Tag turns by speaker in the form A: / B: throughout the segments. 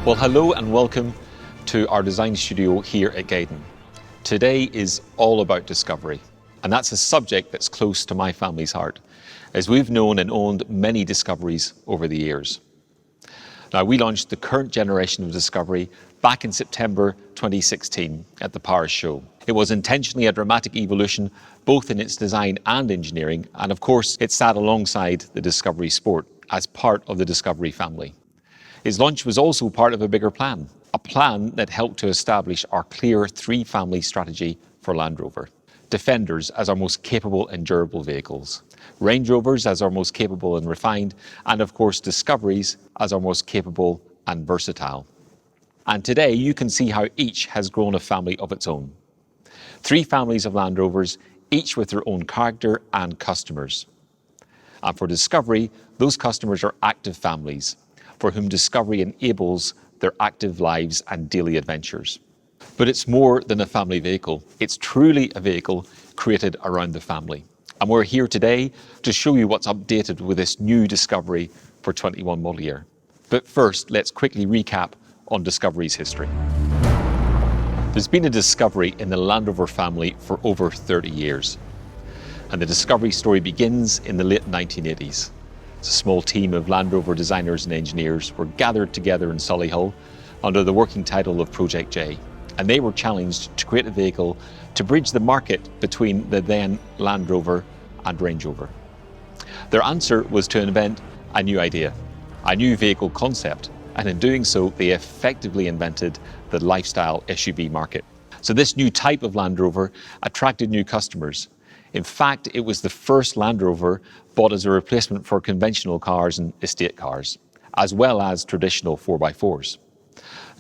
A: Well, hello and welcome to our design studio here at Gaydon. Today is all about discovery, and that's a subject that's close to my family's heart, as we've known and owned many Discoveries over the years. Now, we launched the current generation of Discovery back in September 2016 at the Paris show. It was intentionally a dramatic evolution, both in its design and engineering, and of course, it sat alongside the Discovery Sport as part of the Discovery family. Its launch was also part of a bigger plan, a plan that helped to establish our clear three-family strategy for Land Rover. Defenders as our most capable and durable vehicles, Range Rovers as our most capable and refined, and of course Discoveries as our most capable and versatile. And today you can see how each has grown a family of its own. Three families of Land Rovers, each with their own character and customers. And for Discovery, those customers are active families, for whom Discovery enables their active lives and daily adventures. But it's more than a family vehicle. It's truly a vehicle created around the family. And we're here today to show you what's updated with this new Discovery for 21 model year. But first, let's quickly recap on Discovery's history. There's been a Discovery in the Land Rover family for over 30 years. And the Discovery story begins in the late 1980s. A small team of Land Rover designers and engineers were gathered together in Solihull under the working title of Project J, and they were challenged to create a vehicle to bridge the market between the then Land Rover and Range Rover. Their answer was to invent a new idea, a new vehicle concept, and in doing so, they effectively invented the lifestyle SUV market. So this new type of Land Rover attracted new customers. In fact, it was the first Land Rover bought as a replacement for conventional cars and estate cars, as well as traditional 4x4s.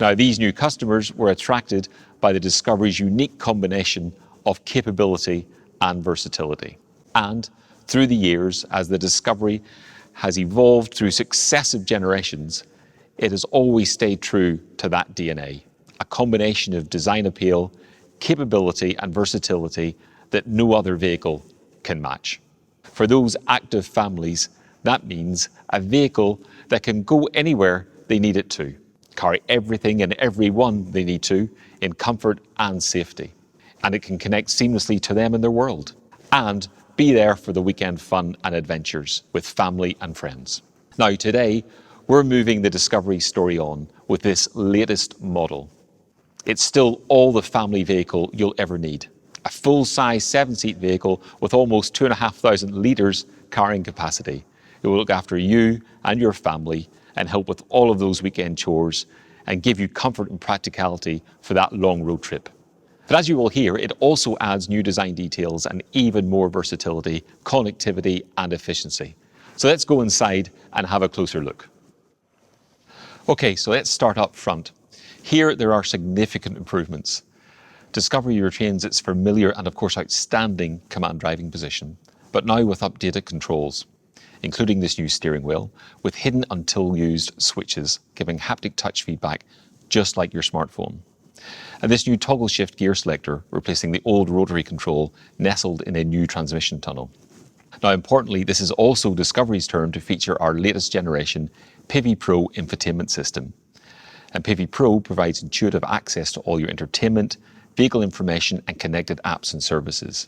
A: Now, these new customers were attracted by the Discovery's unique combination of capability and versatility. And through the years, as the Discovery has evolved through successive generations, it has always stayed true to that DNA, a combination of design appeal, capability and versatility that no other vehicle can match. For those active families, that means a vehicle that can go anywhere they need it to, carry everything and everyone they need to in comfort and safety. And it can connect seamlessly to them and their world, and be there for the weekend fun and adventures with family and friends. Now today, we're moving the Discovery story on with this latest model. It's still all the family vehicle you'll ever need. A full-size 7-seat vehicle with almost 2,500 litres carrying capacity. It will look after you and your family and help with all of those weekend chores and give you comfort and practicality for that long road trip. But as you will hear, it also adds new design details and even more versatility, connectivity and efficiency. So let's go inside and have a closer look. Okay, so let's start up front. Here there are significant improvements. Discovery retains its familiar and of course outstanding command driving position, but now with updated controls, including this new steering wheel with hidden until used switches, giving haptic touch feedback just like your smartphone. And this new toggle shift gear selector, replacing the old rotary control nestled in a new transmission tunnel. Now importantly, this is also Discovery's turn to feature our latest generation Pivi Pro infotainment system. And Pivi Pro provides intuitive access to all your entertainment, vehicle information and connected apps and services.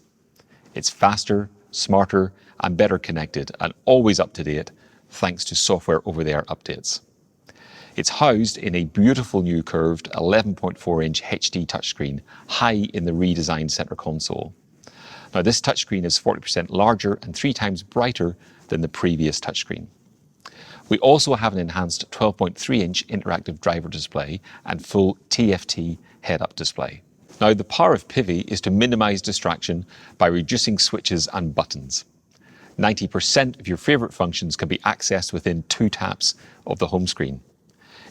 A: It's faster, smarter and better connected and always up to date thanks to software over-the-air updates. It's housed in a beautiful new curved 11.4-inch HD touchscreen high in the redesigned center console. Now this touchscreen is 40% larger and 3 times brighter than the previous touchscreen. We also have an enhanced 12.3-inch interactive driver display and full TFT head-up display. Now, the power of Pivi is to minimize distraction by reducing switches and buttons. 90% of your favorite functions can be accessed within 2 taps of the home screen.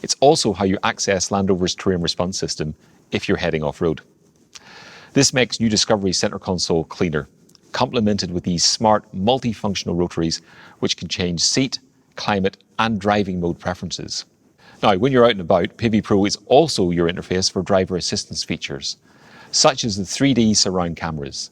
A: It's also how you access Land Rover's terrain response system if you're heading off-road. This makes new Discovery center console cleaner, complemented with these smart multifunctional rotaries which can change seat, climate and driving mode preferences. Now, when you're out and about, Pivi Pro is also your interface for driver assistance features, such as the 3D surround cameras.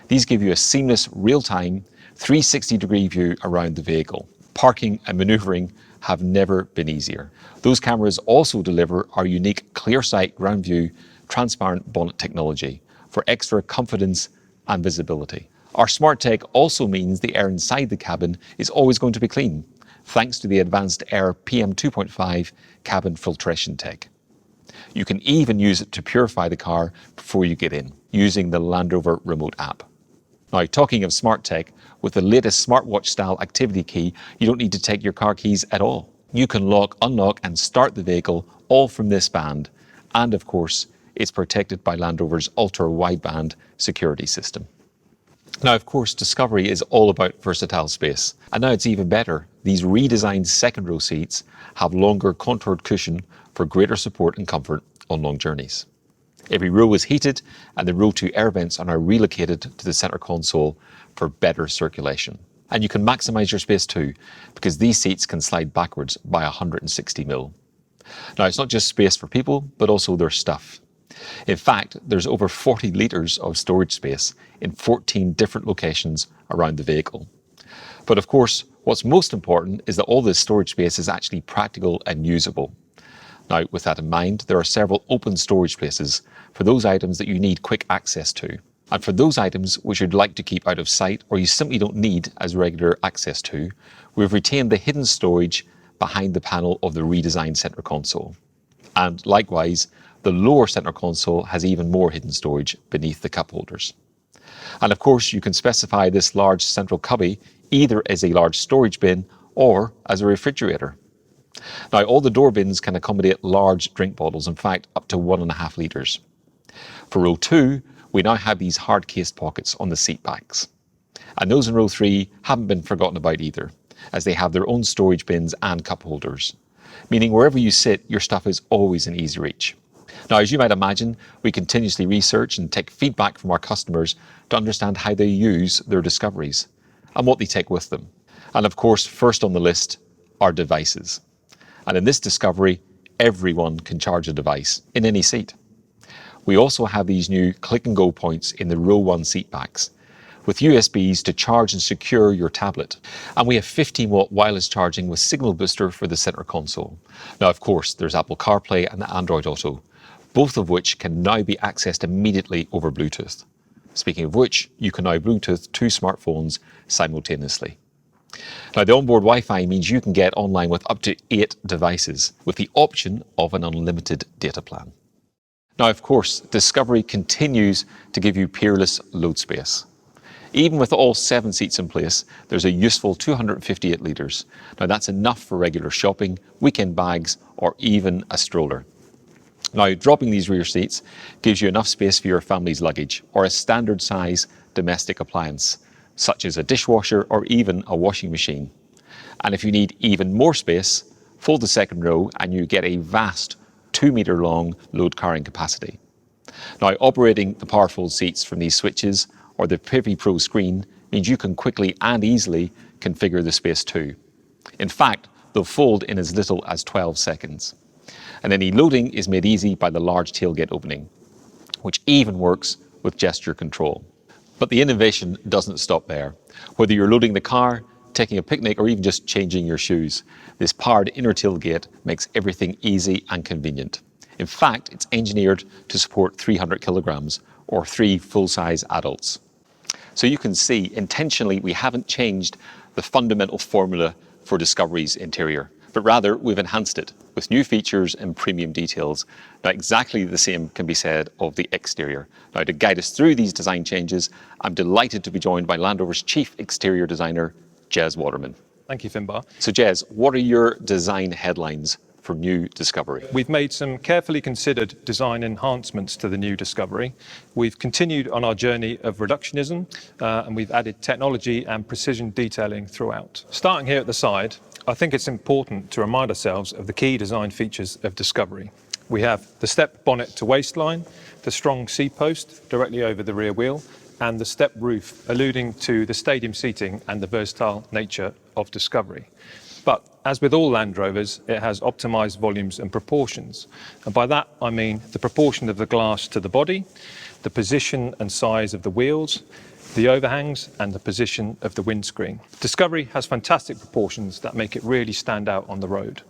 A: These give you a seamless, real-time, 360-degree view around the vehicle, parking and maneuvering have never been easier. Those cameras also deliver our unique clear sight ground view transparent bonnet technology for extra confidence and visibility. Our smart tech also means the air inside the cabin is always going to be clean, thanks to the advanced Air PM2.5 cabin filtration tech. You can even use it to purify the car before you get in, using the Land Rover remote app. Now, talking of smart tech, with the latest smartwatch-style activity key, you don't need to take your car keys at all. You can lock, unlock, and start the vehicle all from this band. And of course, it's protected by Land Rover's ultra-wideband security system. Now, of course, Discovery is all about versatile space. And now it's even better. These redesigned second row seats have longer contoured cushion for greater support and comfort on long journeys. Every row is heated, and the row 2 air vents are now relocated to the center console for better circulation. And you can maximize your space too, because these seats can slide backwards by 160 mil. Now, it's not just space for people, but also their stuff. In fact, there's over 40 litres of storage space in 14 different locations around the vehicle. But of course, what's most important is that all this storage space is actually practical and usable. Now, with that in mind, there are several open storage places for those items that you need quick access to. And for those items which you'd like to keep out of sight or you simply don't need as regular access to, we've retained the hidden storage behind the panel of the redesigned center console. And likewise, the lower center console has even more hidden storage beneath the cup holders. And of course, you can specify this large central cubby either as a large storage bin or as a refrigerator. Now, all the door bins can accommodate large drink bottles, in fact, up to 1.5 litres. For row 2, we now have these hard-cased pockets on the seat backs. And those in row 3 haven't been forgotten about either, as they have their own storage bins and cup holders, meaning wherever you sit, your stuff is always in easy reach. Now, as you might imagine, we continuously research and take feedback from our customers to understand how they use their Discoveries and what they take with them. And of course, first on the list are devices. And in this Discovery, everyone can charge a device in any seat. We also have these new click and go points in the row 1 seat backs with USBs to charge and secure your tablet. And we have 15-watt wireless charging with signal booster for the center console. Now, of course, there's Apple CarPlay and Android Auto, both of which can now be accessed immediately over Bluetooth. Speaking of which, you can now Bluetooth 2 smartphones simultaneously. Now, the onboard Wi-Fi means you can get online with up to 8 devices with the option of an unlimited data plan. Now, of course, Discovery continues to give you peerless load space. Even with all 7 seats in place, there's a useful 258 litres. Now, that's enough for regular shopping, weekend bags, or even a stroller. Now, dropping these rear seats gives you enough space for your family's luggage or a standard size domestic appliance, such as a dishwasher or even a washing machine. And if you need even more space, fold the second row and you get a vast 2-metre long load carrying capacity. Now, operating the powerful seats from these switches or the Privy Pro screen means you can quickly and easily configure the space too. In fact, they'll fold in as little as 12 seconds. And any loading is made easy by the large tailgate opening, which even works with gesture control. But the innovation doesn't stop there. Whether you're loading the car, taking a picnic, or even just changing your shoes, this powered inner tailgate makes everything easy and convenient. In fact, it's engineered to support 300 kilograms or 3 full-size adults. So you can see, intentionally, we haven't changed the fundamental formula for Discovery's interior, but rather we've enhanced it with new features and premium details. Now, exactly the same can be said of the exterior. Now, to guide us through these design changes, I'm delighted to be joined by Land Rover's Chief Exterior Designer, Jez Waterman.
B: Thank you, Finbar.
A: So Jez, what are your design headlines for new Discovery?
B: We've made some carefully considered design enhancements to the new Discovery. We've continued on our journey of reductionism, and we've added technology and precision detailing throughout. Starting here at the side, I think it's important to remind ourselves of the key design features of Discovery. We have the step bonnet to waistline, the strong seat post directly over the rear wheel, and the step roof, alluding to the stadium seating and the versatile nature of Discovery. But as with all Land Rovers, it has optimised volumes and proportions. And by that, I mean the proportion of the glass to the body, the position and size of the wheels, the overhangs and the position of the windscreen. Discovery has fantastic proportions that make it really stand out on the road.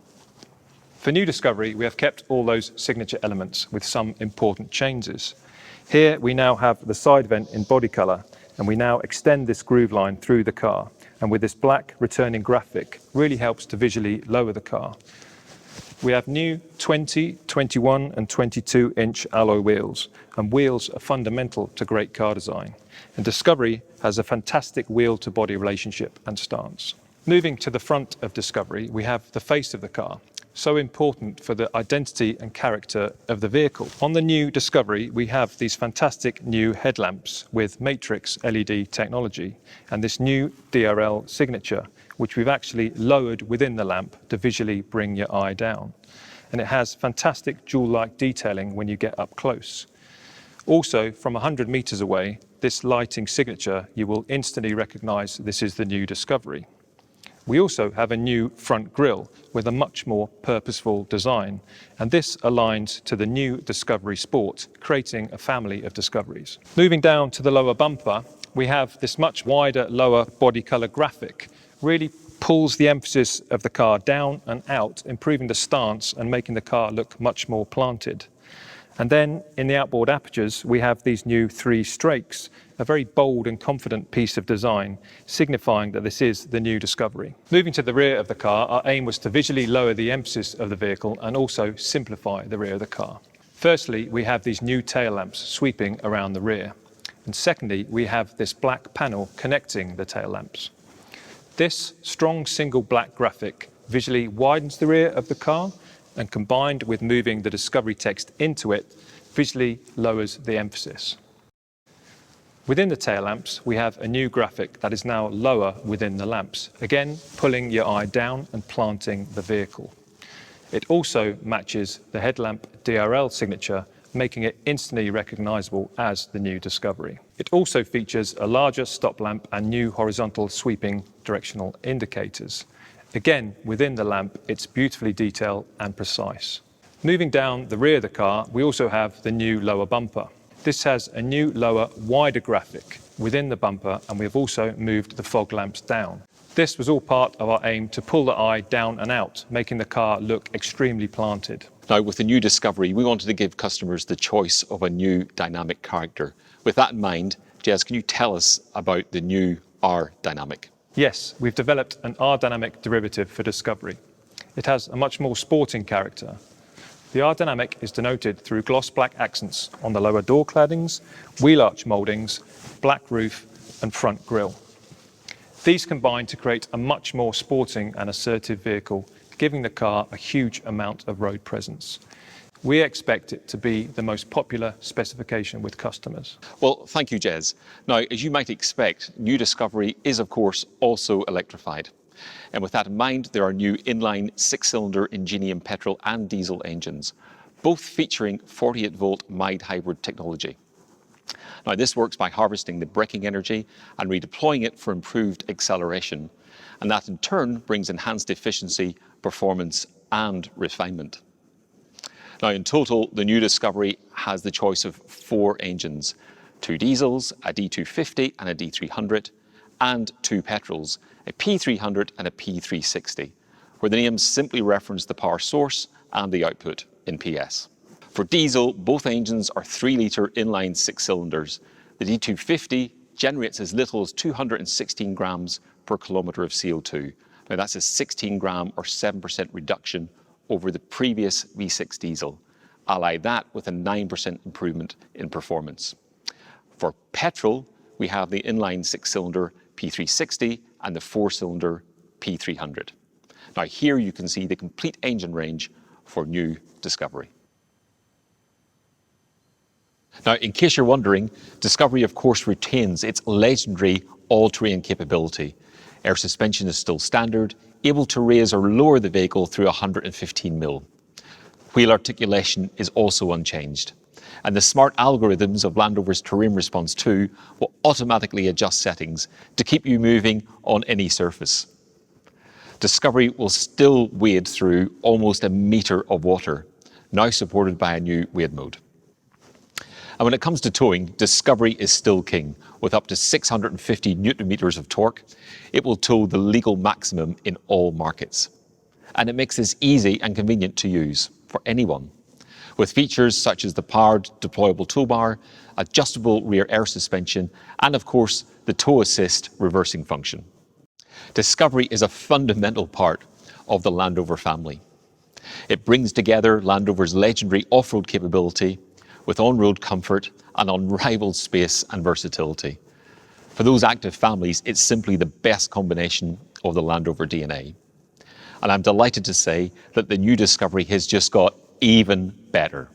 B: For new Discovery, we have kept all those signature elements with some important changes. Here we now have the side vent in body colour, and we now extend this groove line through the car, and with this black returning graphic really helps to visually lower the car. We have new 20, 21 and 22 inch alloy wheels, and wheels are fundamental to great car design. And Discovery has a fantastic wheel to body relationship and stance. Moving to the front of Discovery, we have the face of the car, so important for the identity and character of the vehicle. On the new Discovery, we have these fantastic new headlamps with matrix LED technology and this new DRL signature, which we've actually lowered within the lamp to visually bring your eye down. And it has fantastic jewel-like detailing when you get up close. Also, from 100 meters away, this lighting signature, you will instantly recognize this is the new Discovery. We also have a new front grille with a much more purposeful design, and this aligns to the new Discovery Sport, creating a family of Discoveries. Moving down to the lower bumper, we have this much wider lower body colour graphic, really pulls the emphasis of the car down and out, improving the stance and making the car look much more planted. And then in the outboard apertures, we have these new 3 strakes, a very bold and confident piece of design, signifying that this is the new Discovery. Moving to the rear of the car, our aim was to visually lower the emphasis of the vehicle and also simplify the rear of the car. Firstly, we have these new tail lamps sweeping around the rear. And secondly, we have this black panel connecting the tail lamps. This strong single black graphic visually widens the rear of the car, and combined with moving the Discovery text into it, visually lowers the emphasis. Within the tail lamps, we have a new graphic that is now lower within the lamps, again pulling your eye down and planting the vehicle. It also matches the headlamp DRL signature, making it instantly recognisable as the new Discovery. It also features a larger stop lamp and new horizontal sweeping directional indicators. Again, within the lamp, it's beautifully detailed and precise. Moving down the rear of the car, we also have the new lower bumper. This has a new lower, wider graphic within the bumper, and we have also moved the fog lamps down. This was all part of our aim to pull the eye down and out, making the car look extremely planted.
A: Now, with the new Discovery, we wanted to give customers the choice of a new dynamic character. With that in mind, Jez, can you tell us about the new R Dynamic?
B: Yes, we've developed an R-Dynamic derivative for Discovery. It has a much more sporting character. The R-Dynamic is denoted through gloss black accents on the lower door claddings, wheel arch mouldings, black roof and front grille. These combine to create a much more sporting and assertive vehicle, giving the car a huge amount of road presence. We expect it to be the most popular specification with customers.
A: Well, thank you, Jez. Now, as you might expect, new Discovery is, of course, also electrified. And with that in mind, there are new inline 6-cylinder Ingenium petrol and diesel engines, both featuring 48-volt mild hybrid technology. Now, this works by harvesting the braking energy and redeploying it for improved acceleration. And that in turn brings enhanced efficiency, performance and refinement. Now, in total, the new Discovery has the choice of 4 engines, 2 diesels, a D250 and a D300, and 2 petrols, a P300 and a P360, where the names simply reference the power source and the output in PS. For diesel, both engines are 3-litre inline 6 cylinders. The D250 generates as little as 216 grams per kilometre of CO2. Now, that's a 16 gram or 7% reduction over the previous V6 diesel. Ally that with a 9% improvement in performance. For petrol, we have the inline 6-cylinder P360 and the 4-cylinder P300. Now, here you can see the complete engine range for new Discovery. Now, in case you're wondering, Discovery of course retains its legendary all-terrain capability. Air suspension is still standard, able to raise or lower the vehicle through 115 mil. Wheel articulation is also unchanged. And the smart algorithms of Land Rover's Terrain Response 2 will automatically adjust settings to keep you moving on any surface. Discovery will still wade through almost a metre of water, now supported by a new wade mode. And when it comes to towing, Discovery is still king. With up to 650 newton meters of torque, it will tow the legal maximum in all markets. And it makes this easy and convenient to use for anyone. With features such as the powered deployable toolbar, adjustable rear air suspension, and of course, the tow assist reversing function. Discovery is a fundamental part of the Land Rover family. It brings together Land Rover's legendary off-road capability with on-road comfort and unrivaled space and versatility. For those active families, it's simply the best combination of the Land Rover DNA. And I'm delighted to say that the new Discovery has just got even better.